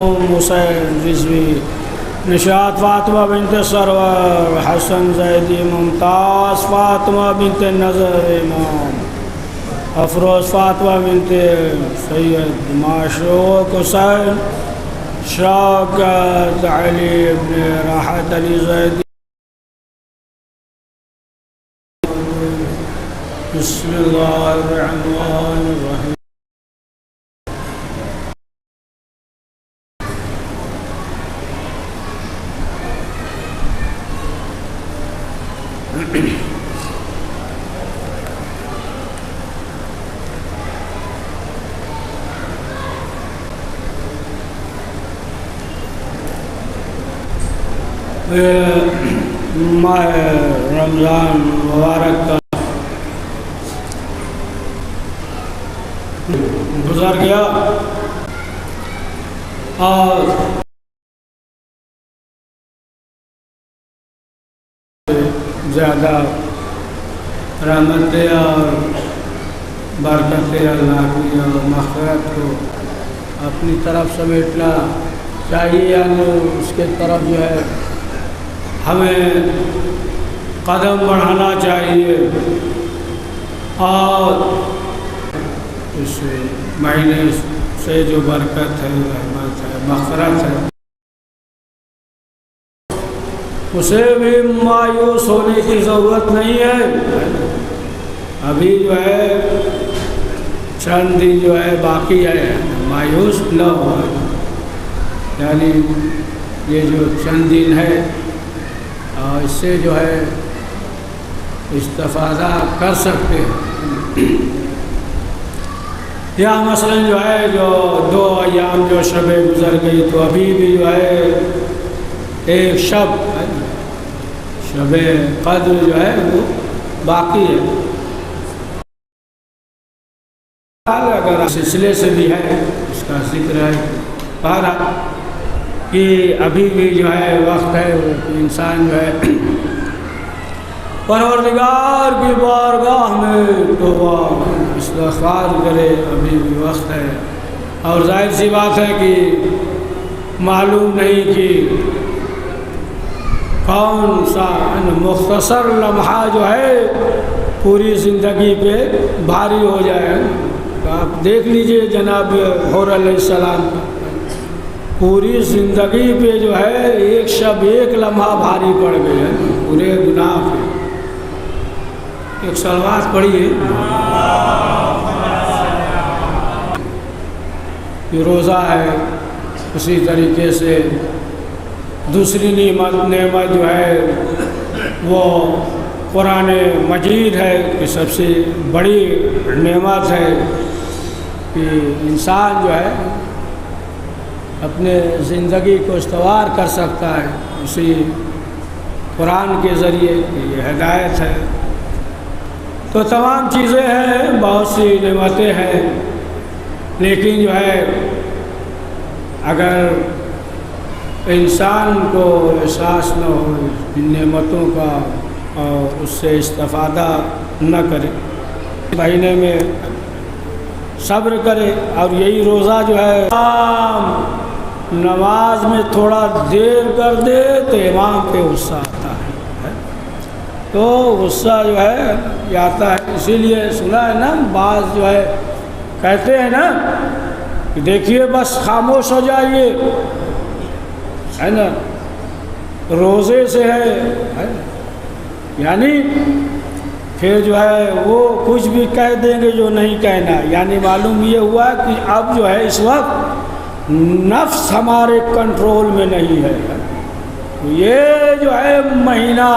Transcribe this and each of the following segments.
حسین رضوی نشاط فاطمہ بنت سرور حسن زیدی ممتاز فاطمہ بنت نظر امام افروز فاطمہ بنت سید معشوق حسین شوکت علی ابن راحت علی زیدی بسم اللہ الرحمن الرحیم ماہ رمضان مبارک کا گزر گیا اور زیادہ رحمتیں اور برکتیں اللہ کی اور مغفرت کو اپنی طرف سمیٹنا چاہیے، یعنی اس کے طرف جو ہے ہمیں قدم بڑھانا چاہیے اور اس مہینے سے جو برکت ہے، رحمت ہے، مغفرت ہے، اسے بھی مایوس ہونے کی ضرورت نہیں ہے۔ ابھی جو ہے چند دن جو ہے باقی ہے، مایوس نہ ہو، یعنی یہ جو چند دن ہے اس سے جو ہے استفادہ کر سکتے ہیں۔ یا مثلا جو ہے جو 2 ایام جو شب گزر گئی تو ابھی بھی جو ہے ایک شب قدر جو ہے وہ باقی ہے۔ اگر سلسلے سے بھی ہے اس کا ذکر ہے پارا کہ ابھی بھی جو ہے وقت ہے انسان جو ہے پروردگار کی بارگاہ میں توبہ استغفار کرے، ابھی بھی وقت ہے۔ اور ظاہر سی بات ہے کہ معلوم نہیں کہ کون سا مختصر لمحہ جو ہے پوری زندگی پہ بھاری ہو جائے۔ تو آپ دیکھ لیجئے جناب حور علیہ السلام کا پوری زندگی پہ جو ہے ایک شب ایک لمحہ بھاری پڑ گئے ہیں پورے گناہ پہ۔ ایک صلوات پڑھیے۔ یہ روزہ ہے، اسی طریقے سے دوسری نعمت جو ہے وہ قرآن مجید ہے کہ سب سے بڑی نعمت ہے کہ انسان جو ہے اپنے زندگی کو استوار کر سکتا ہے اسی قرآن کے ذریعے، یہ ہدایت ہے۔ تو تمام چیزیں ہیں، بہت سی نعمتیں ہیں، لیکن جو ہے اگر انسان کو احساس نہ ہو ان نعمتوں کا اور اس سے استفادہ نہ کرے، مہینے میں صبر کرے۔ اور یہی روزہ جو ہے نماز میں تھوڑا دیر کر دے تو امام پہ غصہ آتا ہے، تو غصہ جو ہے یہ آتا ہے۔ اسی لیے سنا ہے نا، بعض جو ہے کہتے ہیں نا کہ دیکھیے بس خاموش ہو جائیے، ہے نا، روزے سے ہے، یعنی پھر جو ہے وہ کچھ بھی کہہ دیں گے جو نہیں کہنا، یعنی معلوم یہ ہوا کہ اب جو ہے اس وقت نفس ہمارے کنٹرول میں نہیں ہے۔ یہ جو ہے مہینہ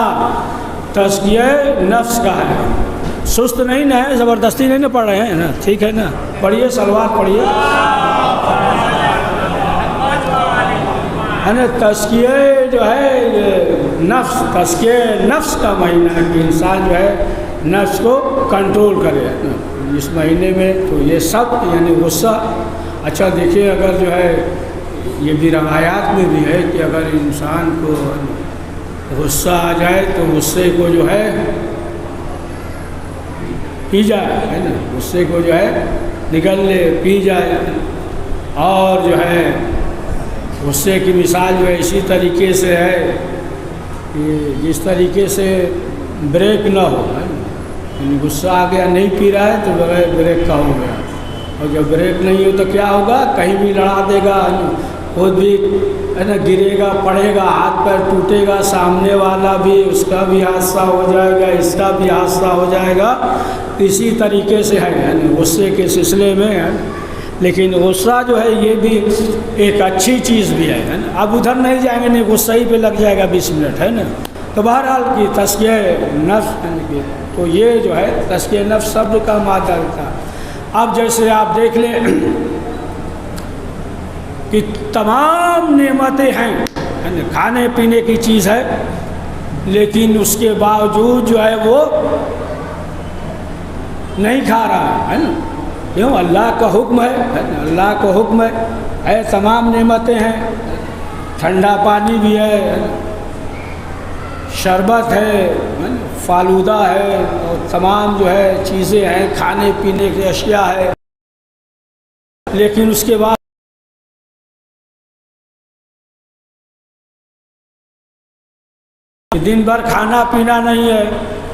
تزکیہ نفس کا ہے، سست نہیں نا ہے، زبردستی نہیں نا پڑھ رہے ہیں نا، ٹھیک ہے نا، پڑھیے صلوات پڑھیے، ہے نا۔ تزکیہ جو ہے یہ نفس، تزکیہ نفس کا مہینہ ہے کہ انسان جو ہے نفس کو کنٹرول کرے اس مہینے میں۔ تو یہ سب یعنی غصہ، اچھا دیکھیے اگر جو ہے یہ بھی روایات میں بھی ہے کہ اگر انسان کو غصہ آ جائے تو غصے کو جو ہے پی جائے، ہے نا، غصے کو جو ہے نکل لے، پی جائے، اور جو ہے غصے کی مثال جو ہے اسی طریقے سے ہے کہ جس طریقے سے بریک نہ ہو، یعنی غصہ آ گیا نہیں پی رہا ہے تو بغیر بریک کا ہو گیا، اور جب بریک نہیں ہو تو کیا ہوگا، کہیں بھی لڑا دے گا، خود بھی ہے نا گرے گا، پڑے گا، ہاتھ پیر ٹوٹے گا، سامنے والا بھی اس کا بھی حادثہ ہو جائے گا، اس کا بھی حادثہ ہو جائے گا۔ اسی طریقے سے ہے غصے کے سلسلے میں ہے، لیکن غصہ جو ہے یہ بھی ایک اچھی چیز بھی ہے نا۔ اب ادھر نہیں جائیں گے، نہیں غصہ ہی پہ لگ جائے گا 20 منٹ ہے نا۔ تو بہرحال کی تزکیہ نفس تو یہ جو ہے تزکیہ نفس صبر کا مادہ تھا۔ اب جیسے آپ دیکھ لیں کہ تمام نعمتیں ہیں، کھانے پینے کی چیز ہے، لیکن اس کے باوجود جو ہے وہ نہیں کھا رہا ہے نا، کیوں؟ اللہ کا حکم ہے، اللہ کا حکم ہے، تمام نعمتیں ہیں، ٹھنڈا پانی بھی ہے، شربت ہے، فالودہ ہے، اور تمام جو ہے چیزیں ہیں، کھانے پینے کی اشیاء ہے، لیکن اس کے بعد دن بھر کھانا پینا نہیں ہے،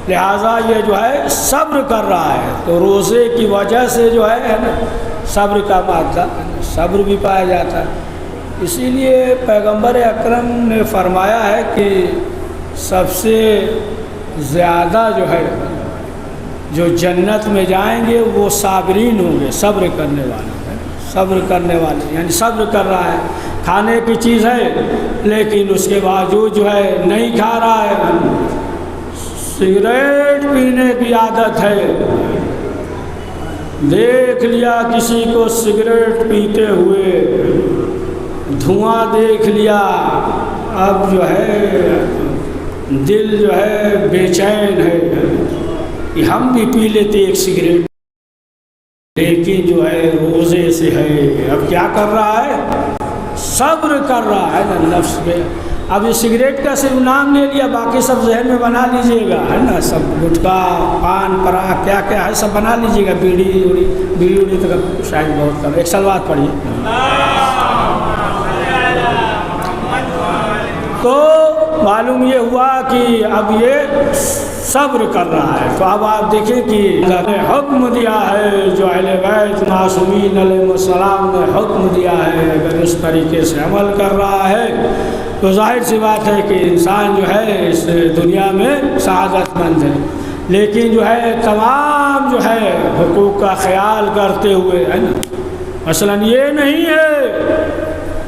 لہٰذا یہ جو ہے صبر کر رہا ہے۔ تو روزے کی وجہ سے جو ہے نا صبر کا مادہ صبر بھی پایا جاتا ہے۔ اسی لیے پیغمبر اکرم نے فرمایا ہے کہ سب سے زیادہ جو ہے جو جنت میں جائیں گے وہ صابرین ہوں گے، صبر کرنے والے، صبر کرنے والے، یعنی صبر کر رہا ہے، کھانے کی چیز ہے لیکن اس کے باوجود جو ہے نہیں کھا رہا ہے، سگریٹ پینے کی عادت ہے، دیکھ لیا کسی کو سگریٹ پیتے ہوئے، دھواں دیکھ لیا، اب جو ہے دل جو ہے بے چین ہے کہ ہم بھی پی لیتے ایک سگریٹ، لیکن جو ہے روزے سے ہے، اب کیا کر رہا ہے، صبر کر رہا ہے نا نفس پہ۔ اب یہ سگریٹ کا صرف نام لے لیا، باقی سب ذہن میں بنا لیجئے گا ہے نا، سب گٹکا پان پراگ کیا کیا ہے سب بنا لیجئے گا، بیڑی اڑی تک شاید بہت کم۔ ایک سلوات پڑھیے۔ تو معلوم یہ ہوا کہ اب یہ صبر کر رہا ہے۔ تو اب آپ دیکھیں کہ اللہ نے حکم دیا ہے، جو اہل بیت معصومین علیہ السلام نے حکم دیا ہے، اگر اس طریقے سے عمل کر رہا ہے تو ظاہر سی بات ہے کہ انسان جو ہے اس دنیا میں سعادت مند ہے، لیکن جو ہے تمام جو ہے حقوق کا خیال کرتے ہوئے ہے نا، مثلاً یہ نہیں ہے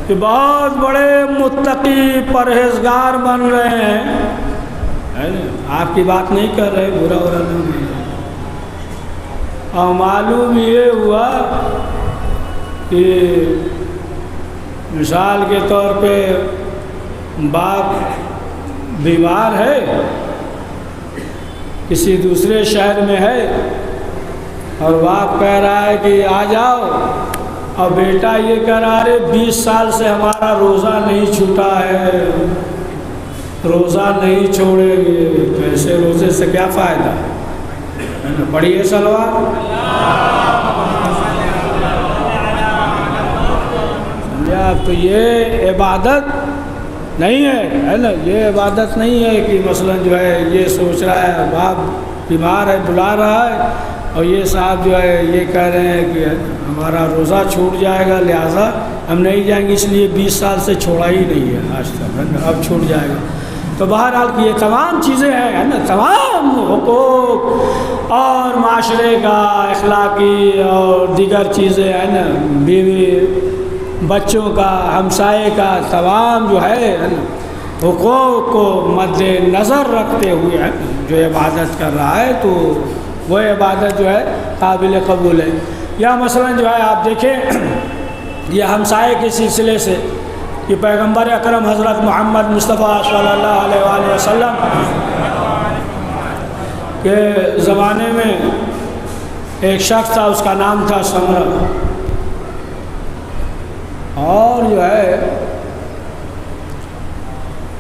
کہ بہت بڑے متقی پرہیزگار بن رہے ہیں، آپ کی بات نہیں کر رہے، برا نہیں، اور معلوم یہ ہوا کہ مثال کے طور پہ باپ بیمار ہے، کسی دوسرے شہر میں ہے، اور باپ کہہ رہا ہے کہ آ جاؤ، اور بیٹا یہ کہہ رہا ہے 20 سال سے ہمارا روزہ نہیں چھوٹا ہے، روزہ نہیں چھوڑیں گے، تو ایسے روزے سے کیا فائدہ ہے؟ پڑھیے سلوات۔ سمجھا؟ تو یہ عبادت نہیں ہے نا، یہ عبادت نہیں ہے کہ مثلا جو ہے یہ سوچ رہا ہے باپ بیمار ہے بلا رہا ہے، اور یہ صاحب جو ہے یہ کہہ رہے ہیں کہ ہمارا روزہ چھوٹ جائے گا لہٰذا ہم نہیں جائیں گے، اس لیے 20 سال سے چھوڑا ہی نہیں ہے آج تک، اب چھوٹ جائے گا۔ تو بہرحال کی یہ تمام چیزیں ہیں نا، تمام حقوق اور معاشرے کا اخلاقی اور دیگر چیزیں ہیں نا، بیوی بچوں کا ہمسائے کا تمام جو ہے نا حقوق کو مد نظر رکھتے ہوئے جو عبادت کر رہا ہے تو وہ عبادت جو ہے قابل قبول ہے۔ یا مثلا جو ہے آپ دیکھیں یہ ہمسائے کے سلسلے سے کہ پیغمبر اکرم حضرت محمد مصطفیٰ صلی اللہ علیہ وآلہ وسلم کے زمانے میں ایک شخص تھا، اس کا نام تھا سمرہ، اور جو ہے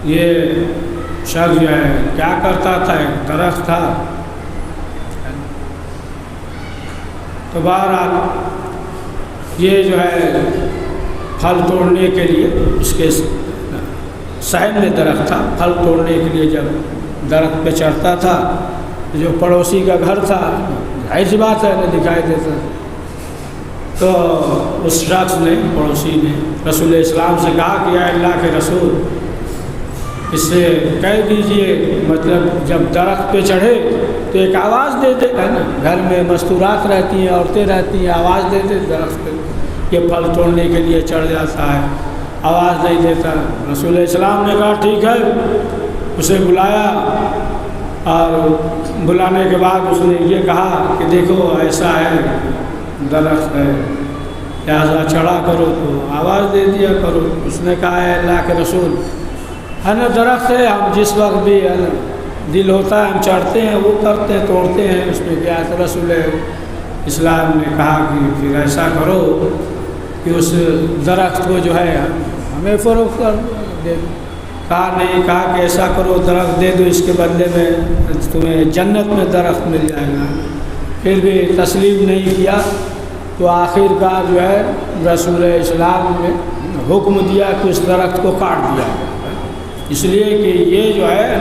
یہ شخص جو ہے کیا کرتا تھا، ایک درخت تھا، تو بہرحال یہ جو ہے پھل توڑنے کے لیے اس کے صحن میں درخت تھا، پھل توڑنے کے لیے جب درخت پہ چڑھتا تھا، جو پڑوسی کا گھر تھا، ظاہر سی بات ہے نہ دکھائی دیتا، تو اس شخص نے، پڑوسی نے رسول اسلام سے کہا کہ یا اللہ کے رسول، اس سے کہہ دیجئے مطلب جب درخت پہ چڑھے تو ایک آواز دیتے ہے نا، گھر میں مستورات رہتی ہیں، عورتیں رہتی ہیں، آواز دیتے درخت پہ، یہ پھل توڑنے کے لیے چڑھ جاتا ہے، آواز نہیں دیتا۔ رسول اسلام نے کہا ٹھیک ہے، اسے بلایا، اور بلانے کے بعد اس نے یہ کہا کہ دیکھو ایسا ہے، درخت ہے، لہٰذا چڑھا کرو، تو آواز دے دیا کرو۔ اس نے کہا ہے اللہ کے رسول، ہے نا درخت ہے، ہم جس وقت بھی ہے نا دل ہوتا ہے ہم چڑھتے ہیں، وہ کرتے ہیں، توڑتے ہیں، اس میں کیا ہے؟ رسول اسلام نے کہا کہ پھر ایسا کرو کہ اس درخت کو جو ہے ہمیں فروخت کر دے دو۔ کہا نہیں، کہا کہ ایسا کرو درخت دے دو، اس کے بدلے میں تمہیں جنت میں درخت مل جائے گا۔ پھر بھی تسلیم نہیں کیا، تو آخر کار جو ہے رسول اسلام نے حکم دیا کہ اس درخت کو کاٹ دیا، اس لیے کہ یہ جو ہے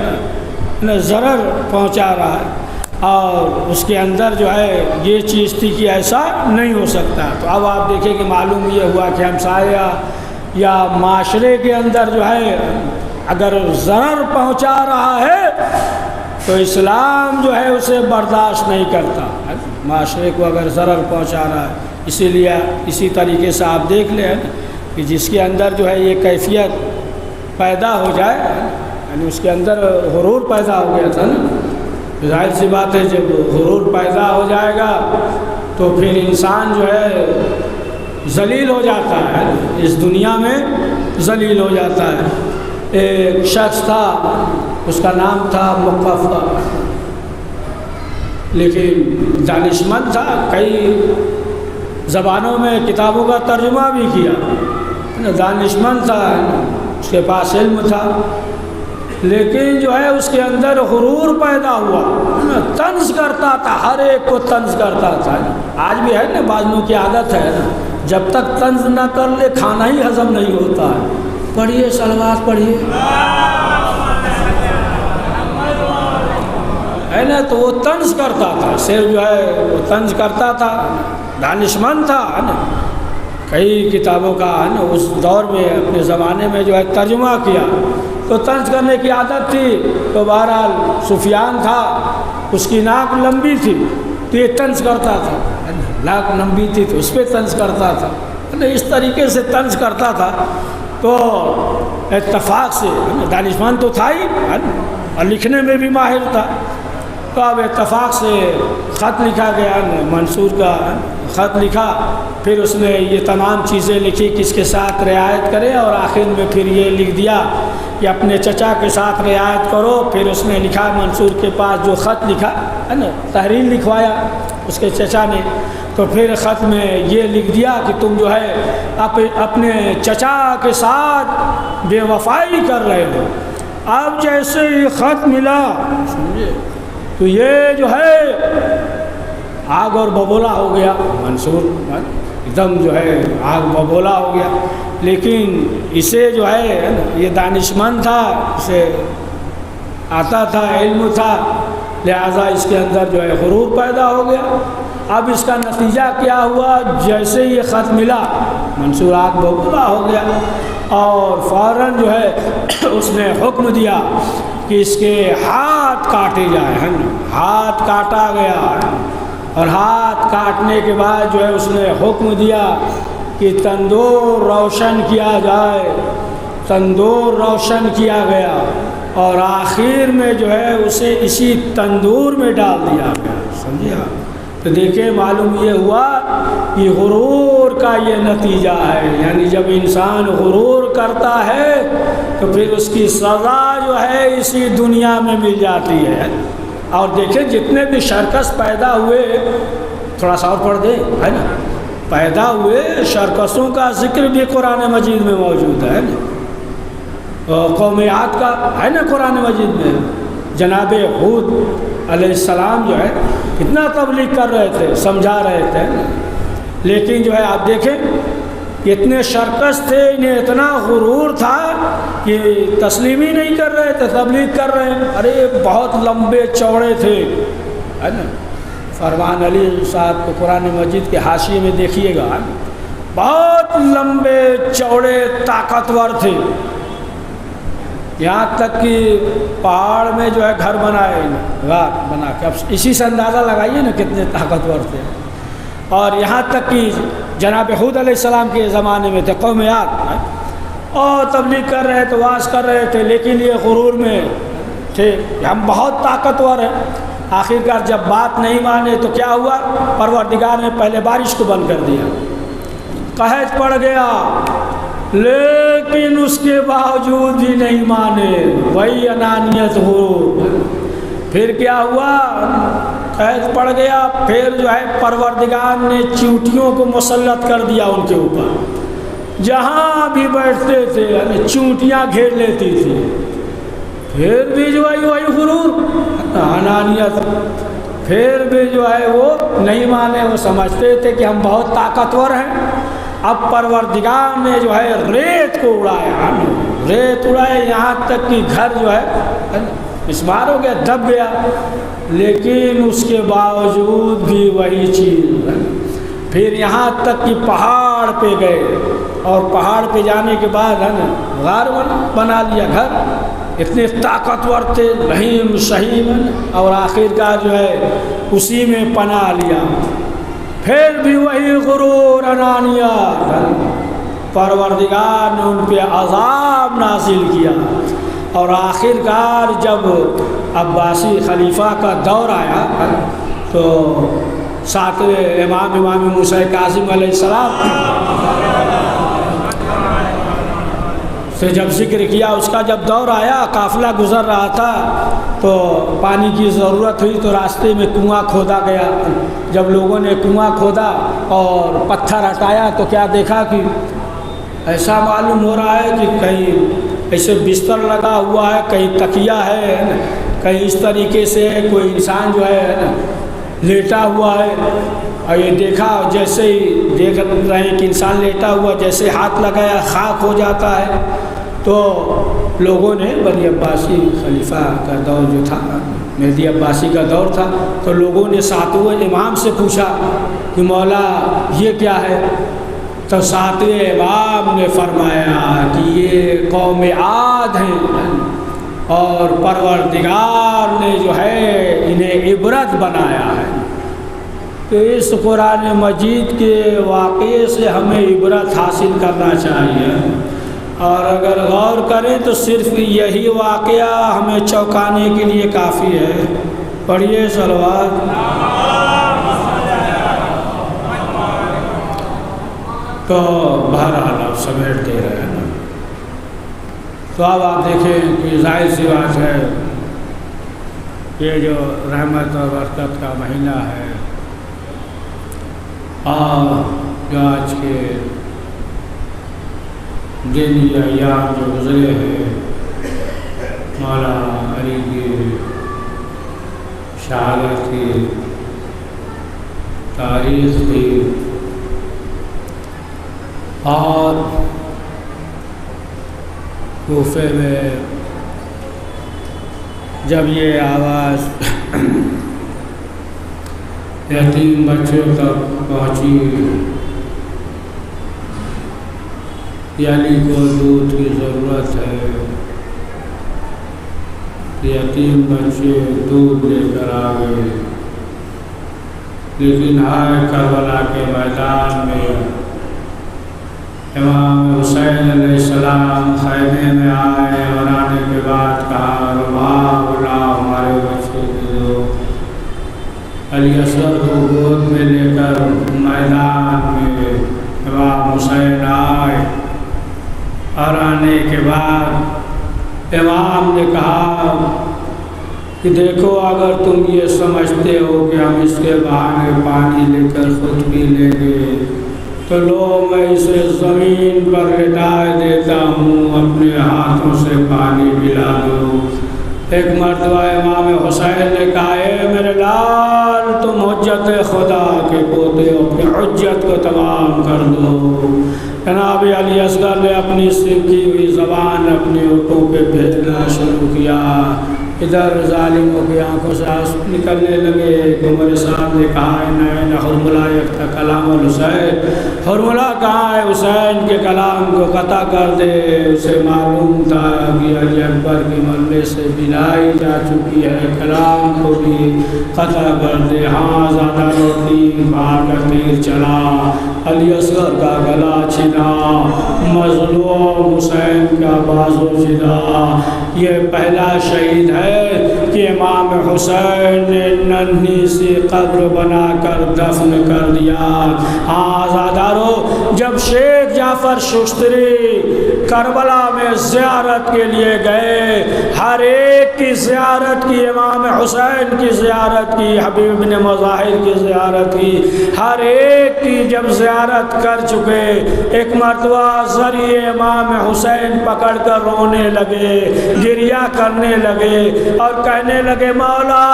نا ضرر پہنچا رہا ہے، اور اس کے اندر جو ہے یہ چیز تھی کہ ایسا نہیں ہو سکتا۔ تو اب آپ دیکھیں کہ معلوم یہ ہوا کہ ہمسایہ یا معاشرے کے اندر جو ہے اگر ضرر پہنچا رہا ہے تو اسلام جو ہے اسے برداشت نہیں کرتا، معاشرے کو اگر ضرر پہنچا رہا ہے۔ اسی لیے اسی طریقے سے آپ دیکھ لیں کہ جس کے اندر جو ہے یہ کیفیت پیدا ہو جائے، یعنی اس کے اندر غرور پیدا ہو گیا تھا نا، ظاہر سی بات ہے جب غرور پیدا ہو جائے گا تو پھر انسان جو ہے ذلیل ہو جاتا ہے، اس دنیا میں ذلیل ہو جاتا ہے۔ ایک شخص تھا، اس کا نام تھا مقفع، لیکن دانشمند تھا، کئی زبانوں میں کتابوں کا ترجمہ بھی کیا، دانشمند تھا، اس کے پاس علم تھا، لیکن جو ہے اس کے اندر غرور پیدا ہوا، طنز کرتا تھا، ہر ایک کو طنز کرتا تھا۔ آج بھی ہے نا بعضوں کی عادت ہے نا، جب تک طنز نہ کر لے کھانا ہی ہضم نہیں ہوتا ہے۔ پڑھیے صلوات پڑھیے، ہے نا، تو وہ طنز کرتا تھا، صرف جو ہے وہ طنز کرتا تھا، دانشمند تھا، ہے نا، کئی کتابوں کا ہے نا اس دور میں اپنے زمانے میں جو ہے ترجمہ کیا، تو طنز کرنے کی عادت تھی۔ تو بہرحال سفیان تھا، اس کی ناک لمبی تھی تو یہ طنز کرتا تھا، ناک لمبی تھی تو اس پہ طنز کرتا تھا، اس طریقے سے طنز کرتا تھا۔ تو اتفاق سے دانشمند تو تھا ہی اور لکھنے میں بھی ماہر تھا، تو اب اتفاق سے خط لکھا گیا، منصور کا خط لکھا، پھر اس نے یہ تمام چیزیں لکھی کس کے ساتھ رعایت کرے، اور آخر میں پھر یہ لکھ دیا کہ اپنے چچا کے ساتھ رعایت کرو۔ پھر اس نے لکھا منصور کے پاس جو خط لکھا ہے نا، تحریر لکھوایا اس کے چچا نے، تو پھر خط میں یہ لکھ دیا کہ تم جو ہے اپنے چچا کے ساتھ بے وفائی کر رہے ہو۔ اب جیسے یہ خط ملا سمجھے تو یہ جو ہے آگ اور ببولا ہو گیا، منصور ایک دم جو ہے آگ ببولا ہو گیا، لیکن اسے جو ہے یہ دانشمند تھا، اسے آتا تھا، علم تھا، لہذا اس کے اندر جو ہے غرور پیدا ہو گیا۔ اب اس کا نتیجہ کیا ہوا، جیسے یہ خط ملا منصور آگ ببولا ہو گیا، اور فوراً جو ہے اس نے حکم دیا کہ اس کے ہاتھ کاٹے جائیں، ہاتھ کاٹا گیا، اور ہاتھ کاٹنے کے بعد جو ہے اس نے حکم دیا کہ تندور روشن کیا جائے، تندور روشن کیا گیا، اور آخر میں جو ہے اسے اسی تندور میں ڈال دیا گیا، سمجھے آپ؟ تو دیکھیں معلوم یہ ہوا کہ غرور کا یہ نتیجہ ہے، یعنی جب انسان غرور کرتا ہے تو پھر اس کی سزا جو ہے اسی دنیا میں مل جاتی ہے۔ اور دیکھیں جتنے بھی شرکس پیدا ہوئے، تھوڑا سا اور پڑھ دیں، ہے نا، پیدا ہوئے شرکسوں کا ذکر بھی قرآن مجید میں موجود ہے نا، قوم عاد کا ہے نا قرآن مجید میں، جناب ہود علیہ السلام جو ہے کتنا تبلیغ کر رہے تھے، سمجھا رہے تھے، لیکن جو ہے آپ دیکھیں کہ اتنے شرکس تھے، انہیں اتنا غرور تھا کہ تسلیم ہی نہیں کر رہے تھے، تبلیغ کر رہے ہیں. ارے بہت لمبے چوڑے تھے، ہے نا. فرمان علی صاحب کو قرآن مجید کے حاشیے میں دیکھیے گا، بہت لمبے چوڑے طاقتور تھے. یہاں تک کہ پہاڑ میں جو ہے گھر بنائے، غار بنا کے. اب اسی سے اندازہ لگائیے نا کتنے طاقتور تھے. اور یہاں تک کہ جناب حود علیہ السلام کے زمانے میں تھے، قوم عاد، اور تبلیغ کر رہے تھے، واعظ کر رہے تھے، لیکن یہ غرور میں تھے کہ ہم بہت طاقتور ہیں. آخرکار جب بات نہیں مانے تو کیا ہوا؟ پروردگار نے پہلے بارش کو بند کر دیا، قحط پڑ گیا، لیکن اس کے باوجود بھی نہیں مانے. وہی انانیت غرور. پھر کیا ہوا؟ قحط پڑ گیا. پھر جو ہے پروردگار نے چیونٹیوں کو مسلط کر دیا ان کے اوپر. جہاں بھی بیٹھتے تھے چیونٹیاں گھیر لیتی تھی. پھر بھی جو ہے وہی غرور، انانیت. پھر بھی جو ہے وہ نہیں مانے. وہ سمجھتے تھے کہ ہم بہت طاقتور ہیں. اب پروردگار نے جو ہے ریت کو اڑایا، ریت اڑائے، یہاں تک کہ گھر جو ہے مسمار ہو گیا، دب گیا. لیکن اس کے باوجود بھی وہی چیز. پھر یہاں تک کہ پہاڑ پہ گئے، اور پہاڑ پہ جانے کے بعد ہے نا غار بنا لیا، گھر. اتنے طاقتور تھے، رحیم شہیم، اور آخرکار جو ہے اسی میں پناہ لیا. پھر بھی وہی غرور، انانیت. پروردگار نے ان پہ عذاب نازل کیا. اور آخرکار جب عباسی خلیفہ کا دور آیا تو ساتویں امام موسیٰ کاظم علیہ السلام سے جب ذکر کیا، اس کا جب دور آیا، قافلہ گزر رہا تھا تو پانی کی ضرورت ہوئی تو راستے میں کنواں کھودا گیا. جب لوگوں نے کنواں کھودا اور پتھر ہٹایا تو کیا دیکھا کہ ایسا معلوم ہو رہا ہے کہ کہیں ایسے بستر لگا ہوا ہے، کہیں تکیہ ہے، کہیں اس طریقے سے کوئی انسان جو ہے لیٹا ہوا ہے. اور یہ دیکھا، جیسے ہی دیکھ رہے ہیں کہ انسان لیٹا ہوا، جیسے ہاتھ لگایا خاک ہو جاتا ہے. تو لوگوں نے بنی عباسی خلیفہ کا دور جو تھا، مہدی عباسی کا دور تھا، تو لوگوں نے ساتویں امام سے پوچھا کہ مولا یہ کیا ہے؟ تو ساتویں امام نے فرمایا کہ یہ قوم عاد ہیں، اور پروردگار نے جو ہے انہیں عبرت بنایا ہے. تو اس قرآن مجید کے واقعے سے ہمیں عبرت حاصل کرنا چاہیے. اور اگر غور کریں تو صرف یہی واقعہ ہمیں چونکانے کے لیے کافی ہے. پڑھیے صلوات. تو بہرحال آپ سمیٹتے رہے نا. تو اب آپ دیکھیں کہ ظاہر سی بات ہے، یہ جو رحمت اور برکت کا مہینہ ہے، اور جو آج کے دن یا ایام جو گزرے ہیں، مولا علی کی شہادت کی تاریخ تھی، اور کوفے میں جب یہ آواز یتیم بچوں تک پہنچی کہ علی کو دودھ کی ضرورت ہے، یتیم بچے دودھ لے کر آ گئے. لیکن آئے کربلا کے میدان میں امام حسین علیہ السلام خیمے میں آئے، اور آنے کے بعد کہا اللہ ہمارے بچے دو. علی اصغر کو گود میں لے کر میدان میں امام حسین آئے، اور آنے کے بعد امام نے کہا کہ دیکھو، اگر تم یہ سمجھتے ہو کہ ہم اس کے بہانے پانی لے کر خود پی لیں گے تو لو، میں اسے زمین پر لٹائے دیتا ہوں، اپنے ہاتھوں سے پانی پلا دو. ایک مرتبہ امام حسین نے کہا اے میرے لال، تم حجت خدا کے پوتے ہو، اپنی حجت کو تمام کر دو. جناب علی اصغر نے اپنی سیکھی ہوئی زبان اپنی ہونٹوں پہ بھیجنا شروع کیا، ادھر ظالموں کی آنکھوں سے آنسو نکلنے لگے۔ عمر صاحب نے کہا ہے حرملہ یکتا کلام الحسین، حرملہ کہاں ہے حسین کے کلام کو قطع کر دے۔ اسے معلوم تھا کہ علی اکبر کی مرنے سے بلائی جا چکی ہے، کلام کو بھی قطع کر دے۔ ہاں زیادہ روٹی باہر کا تیر چلا، علی اصغر کا گلا چھنا، مظلوم حسین کا بازو چھنا۔ یہ پہلا شہید ہے کہ امام حسین نے ننھی سی قبر بنا کر دفن کر دیا۔ ہاں آزادارو، جب شیخ جعفر ششتری کربلا میں زیارت کے لیے گئے، ہر ایک کی زیارت کی، امام حسین کی زیارت کی، حبیب بن مظاہر کی زیارت کی، ہر ایک کی جب زیارت کر چکے، ایک مرتبہ ذریعے امام حسین پکڑ کر رونے لگے، گریہ کرنے لگے اور کہنے لگے مولا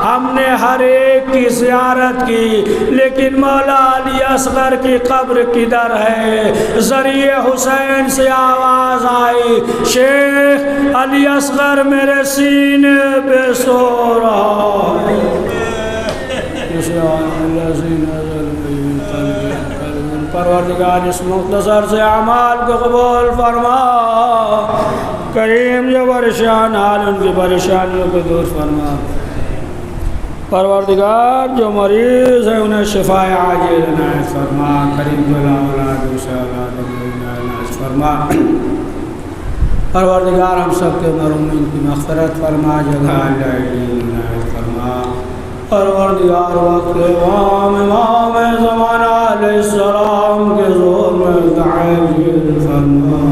ہم نے ہر ایک کی زیارت کی، لیکن مولا علی اصغر کی قبر کدھر ہے؟ ذریعے حسین سے آواز آئی، شیخ علی اصغر میرے سینے پہ سو رہا ہے۔ پروردگار اس مختصر سے اعمال کو قبول فرما، کریم جو پریشان حال ان کی پریشانیوں کو دور فرما۔ پروردگار جو مریض ہے انہیں شفاء عاجل عنایت فرما، کریم جو لا اولاد اسے اولاد عنایت فرما۔ پروردگار ہم سب کے مرحومین کی مغفرت فرما، جگہ عنایت فرما۔ پروردگار وقت امام زمانہ علیہ السلام کے زور میں تعجیل فرما،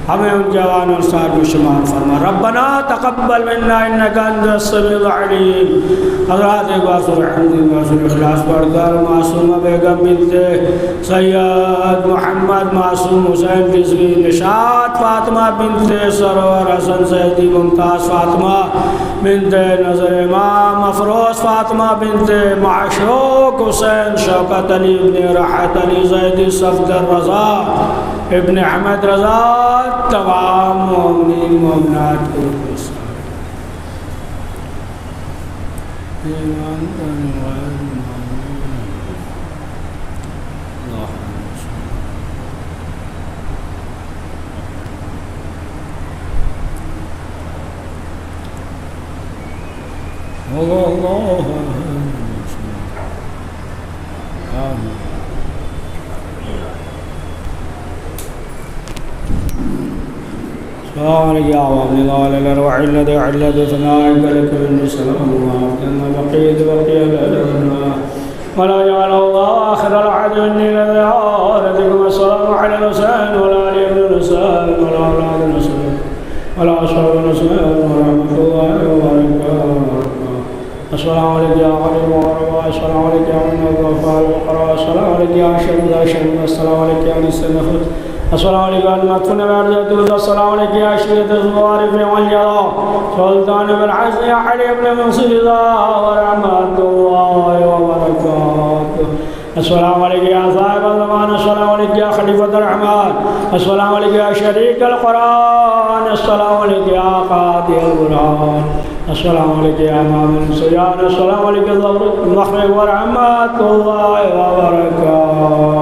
ہمیں ان جوان اور ساتھ میں شمار فرما۔ ربنا تقبل منا انک انت السمیع العلیم۔ حضرات ایک بار سورہ حمد ایک بار سورہ اخلاص پڑھ کر معصومہ بیگم بنت سید محمد معصوم حسین رضوی نشاط فاطمہ بنت سرور حسن سیدی ممتاز فاطمہ بنت نظر امام افروز فاطمہ بنت معشوق حسین شوکت علی ابن راحت علی زیدی صفدر رضا ابن احمد رضا، تمام مومنین مومنات کو السلام علیکم یا عوام الارواح الذی علت ثنائک لکل سلام وعبدنا بقید بقید لنا ولا جعل اللہ آخر العهد منی لذیارتکم السلام علی الحسین ولا علی ابن الحسین ولا اولاد الحسین ولا اصحاب الحسین ورحمۃ اللہ وبرکاتہ۔ السلام علیکم یا غریب ورحمۃ، السلام علیکم یا من الغفار القرار، السلام علیکم یا شہید شہید، السلام علیکم یا نصر نفس، السلام علیکم المدفون بارجات، السلام علیکم یا شہید الزوار ابن والجلا سلطان بن عزی علی ابن منصر ورحمۃ اللہ وبرکاتہ۔ السلام علیکم یا صاحب الزمان، السلام علیکم یا خلیفۃ الرحمن، السلام علیکم یا شریک القرآن، السلام علیکم یا قاضی القرآن، السلام علیکم یا امام السیان، السلام علیکم ورحمۃ اللہ وبرکاتہ۔